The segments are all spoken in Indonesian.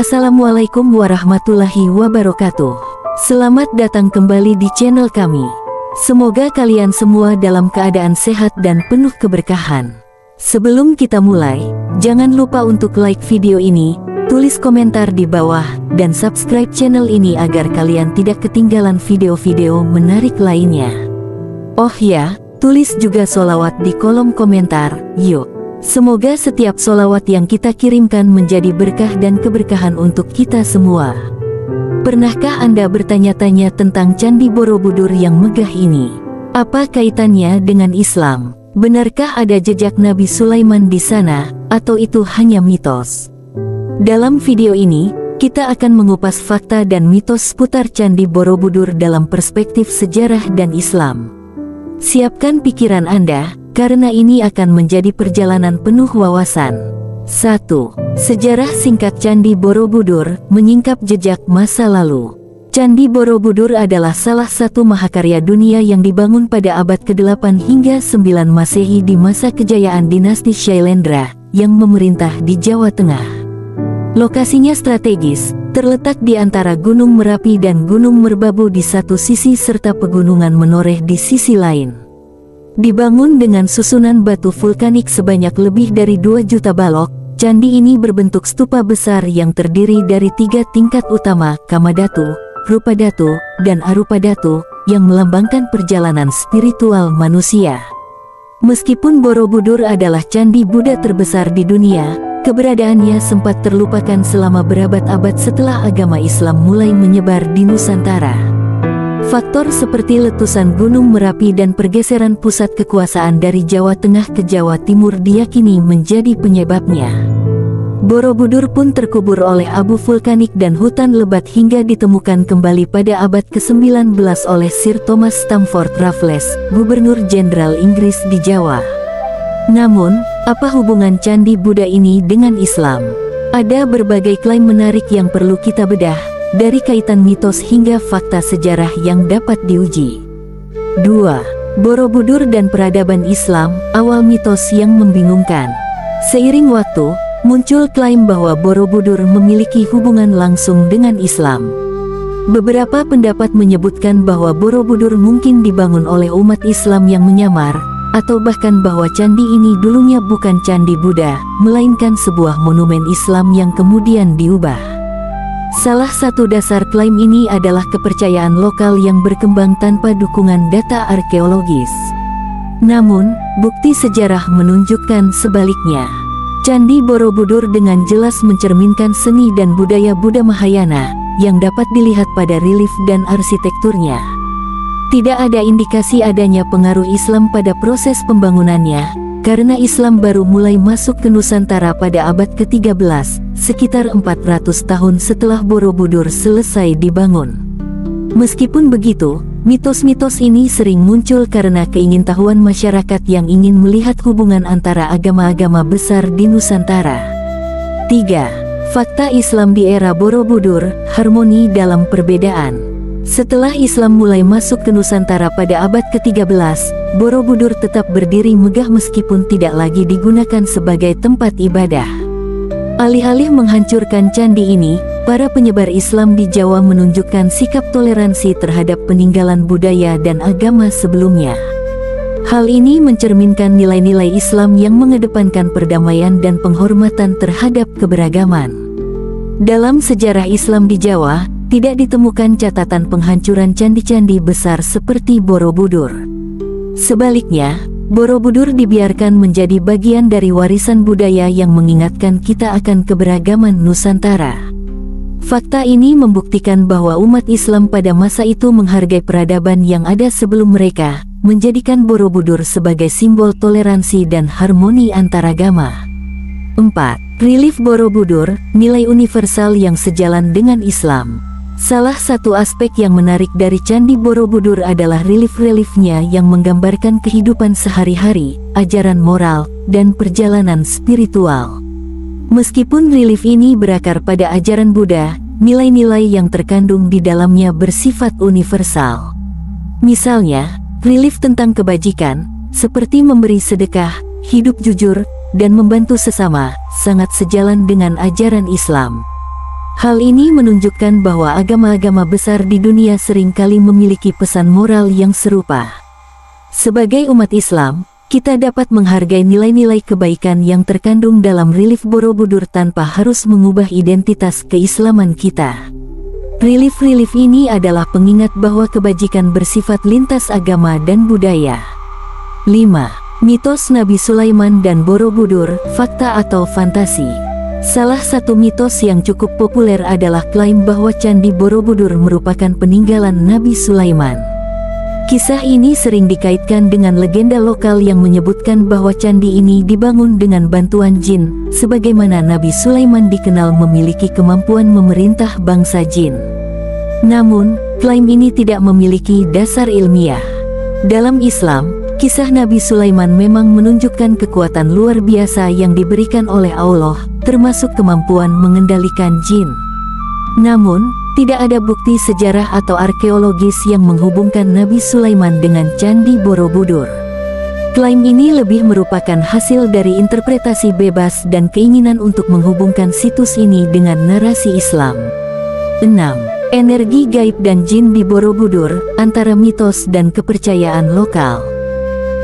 Assalamualaikum warahmatullahi wabarakatuh. Selamat datang kembali di channel kami. Semoga kalian semua dalam keadaan sehat dan penuh keberkahan. Sebelum kita mulai, jangan lupa untuk like video ini, tulis komentar di bawah, dan subscribe channel ini agar kalian tidak ketinggalan video-video menarik lainnya. Oh ya, tulis juga sholawat di kolom komentar, yuk. Semoga setiap sholawat yang kita kirimkan menjadi berkah dan keberkahan untuk kita semua. Pernahkah Anda bertanya-tanya tentang Candi Borobudur yang megah ini? Apa kaitannya dengan Islam? Benarkah ada jejak Nabi Sulaiman di sana, atau itu hanya mitos? Dalam video ini, kita akan mengupas fakta dan mitos seputar Candi Borobudur dalam perspektif sejarah dan Islam. Siapkan pikiran Anda, karena ini akan menjadi perjalanan penuh wawasan. 1. Sejarah singkat Candi Borobudur, menyingkap jejak masa lalu. Candi Borobudur adalah salah satu mahakarya dunia yang dibangun pada abad ke-8 hingga 9 Masehi di masa kejayaan dinasti Shailendra, yang memerintah di Jawa Tengah. Lokasinya strategis, terletak di antara Gunung Merapi dan Gunung Merbabu di satu sisi serta pegunungan Menoreh di sisi lain. Dibangun dengan susunan batu vulkanik sebanyak lebih dari 2 juta balok, candi ini berbentuk stupa besar yang terdiri dari 3 tingkat utama, Kamadhatu, Rupadhatu, dan Arupadhatu, yang melambangkan perjalanan spiritual manusia. Meskipun Borobudur adalah candi Buddha terbesar di dunia, keberadaannya sempat terlupakan selama berabad-abad setelah agama Islam mulai menyebar di Nusantara. Faktor seperti letusan Gunung Merapi dan pergeseran pusat kekuasaan dari Jawa Tengah ke Jawa Timur diyakini menjadi penyebabnya. Borobudur pun terkubur oleh abu vulkanik dan hutan lebat hingga ditemukan kembali pada abad ke-19 oleh Sir Thomas Stamford Raffles, Gubernur Jenderal Inggris di Jawa. Namun, apa hubungan Candi Buddha ini dengan Islam? Ada berbagai klaim menarik yang perlu kita bedah, dari kaitan mitos hingga fakta sejarah yang dapat diuji. 2. Borobudur dan peradaban Islam, awal mitos yang membingungkan. Seiring waktu, muncul klaim bahwa Borobudur memiliki hubungan langsung dengan Islam. Beberapa pendapat menyebutkan bahwa Borobudur mungkin dibangun oleh umat Islam yang menyamar, atau bahkan bahwa candi ini dulunya bukan candi Buddha, melainkan sebuah monumen Islam yang kemudian diubah. Salah satu dasar klaim ini adalah kepercayaan lokal yang berkembang tanpa dukungan data arkeologis. Namun, bukti sejarah menunjukkan sebaliknya. Candi Borobudur dengan jelas mencerminkan seni dan budaya Buddha Mahayana, yang dapat dilihat pada relief dan arsitekturnya. Tidak ada indikasi adanya pengaruh Islam pada proses pembangunannya, karena Islam baru mulai masuk ke Nusantara pada abad ke-13, sekitar 400 tahun setelah Borobudur selesai dibangun. Meskipun begitu, mitos-mitos ini sering muncul karena keingintahuan masyarakat yang ingin melihat hubungan antara agama-agama besar di Nusantara. 3. Fakta Islam di era Borobudur, harmoni dalam perbedaan. Setelah Islam mulai masuk ke Nusantara pada abad ke-13, Borobudur tetap berdiri megah meskipun tidak lagi digunakan sebagai tempat ibadah. Alih-alih menghancurkan candi ini, para penyebar Islam di Jawa menunjukkan sikap toleransi terhadap peninggalan budaya dan agama sebelumnya. Hal ini mencerminkan nilai-nilai Islam yang mengedepankan perdamaian dan penghormatan terhadap keberagaman. Dalam sejarah Islam di Jawa, tidak ditemukan catatan penghancuran candi-candi besar seperti Borobudur. Sebaliknya, Borobudur dibiarkan menjadi bagian dari warisan budaya yang mengingatkan kita akan keberagaman Nusantara. Fakta ini membuktikan bahwa umat Islam pada masa itu menghargai peradaban yang ada sebelum mereka, menjadikan Borobudur sebagai simbol toleransi dan harmoni antaragama. 4. Relief Borobudur, nilai universal yang sejalan dengan Islam. Salah satu aspek yang menarik dari Candi Borobudur adalah relief-reliefnya yang menggambarkan kehidupan sehari-hari, ajaran moral, dan perjalanan spiritual. Meskipun relief ini berakar pada ajaran Buddha, nilai-nilai yang terkandung di dalamnya bersifat universal. Misalnya, relief tentang kebajikan, seperti memberi sedekah, hidup jujur, dan membantu sesama, sangat sejalan dengan ajaran Islam. Hal ini menunjukkan bahwa agama-agama besar di dunia seringkali memiliki pesan moral yang serupa. Sebagai umat Islam, kita dapat menghargai nilai-nilai kebaikan yang terkandung dalam relief Borobudur tanpa harus mengubah identitas keislaman kita. Relief-relief ini adalah pengingat bahwa kebajikan bersifat lintas agama dan budaya. 5. Mitos Nabi Sulaiman dan Borobudur, fakta atau fantasi. Salah satu mitos yang cukup populer adalah klaim bahwa Candi Borobudur merupakan peninggalan Nabi Sulaiman. Kisah ini sering dikaitkan dengan legenda lokal yang menyebutkan bahwa candi ini dibangun dengan bantuan jin, sebagaimana Nabi Sulaiman dikenal memiliki kemampuan memerintah bangsa jin. Namun, klaim ini tidak memiliki dasar ilmiah. Dalam Islam, kisah Nabi Sulaiman memang menunjukkan kekuatan luar biasa yang diberikan oleh Allah, termasuk kemampuan mengendalikan jin. Namun, tidak ada bukti sejarah atau arkeologis yang menghubungkan Nabi Sulaiman dengan Candi Borobudur. Klaim ini lebih merupakan hasil dari interpretasi bebas dan keinginan untuk menghubungkan situs ini dengan narasi Islam. 6. Energi gaib dan jin di Borobudur, antara mitos dan kepercayaan lokal.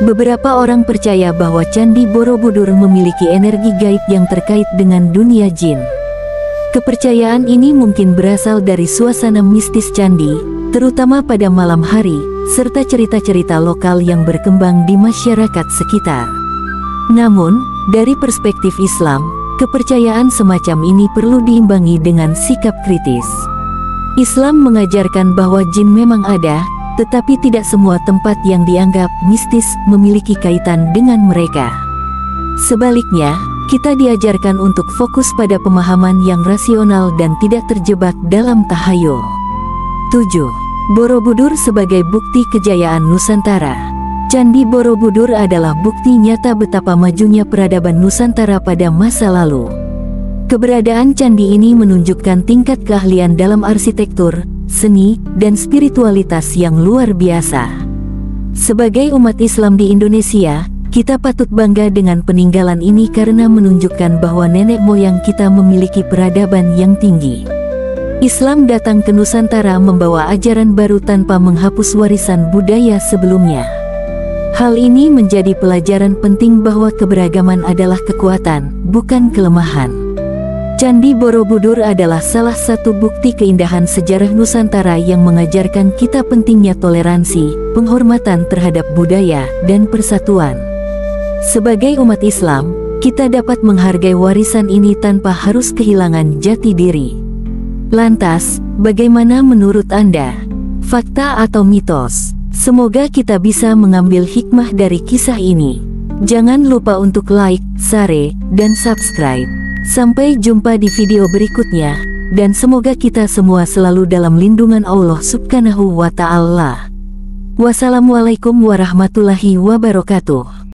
Beberapa orang percaya bahwa Candi Borobudur memiliki energi gaib yang terkait dengan dunia jin. Kepercayaan ini mungkin berasal dari suasana mistis candi, terutama pada malam hari, serta cerita-cerita lokal yang berkembang di masyarakat sekitar. Namun, dari perspektif Islam, kepercayaan semacam ini perlu diimbangi dengan sikap kritis. Islam mengajarkan bahwa jin memang ada, tetapi tidak semua tempat yang dianggap mistis memiliki kaitan dengan mereka. Sebaliknya, kita diajarkan untuk fokus pada pemahaman yang rasional dan tidak terjebak dalam tahayul. 7. Borobudur sebagai bukti kejayaan Nusantara. Candi Borobudur adalah bukti nyata betapa majunya peradaban Nusantara pada masa lalu. Keberadaan candi ini menunjukkan tingkat keahlian dalam arsitektur, seni, dan spiritualitas yang luar biasa. Sebagai umat Islam di Indonesia, kita patut bangga dengan peninggalan ini karena menunjukkan bahwa nenek moyang kita memiliki peradaban yang tinggi. Islam datang ke Nusantara membawa ajaran baru tanpa menghapus warisan budaya sebelumnya. Hal ini menjadi pelajaran penting bahwa keberagaman adalah kekuatan, bukan kelemahan. Candi Borobudur adalah salah satu bukti keindahan sejarah Nusantara yang mengajarkan kita pentingnya toleransi, penghormatan terhadap budaya, dan persatuan. Sebagai umat Islam, kita dapat menghargai warisan ini tanpa harus kehilangan jati diri. Lantas, bagaimana menurut Anda? Fakta atau mitos? Semoga kita bisa mengambil hikmah dari kisah ini. Jangan lupa untuk like, share, dan subscribe. Sampai jumpa di video berikutnya, dan semoga kita semua selalu dalam lindungan Allah Subhanahu wa Ta'ala. Wassalamualaikum warahmatullahi wabarakatuh.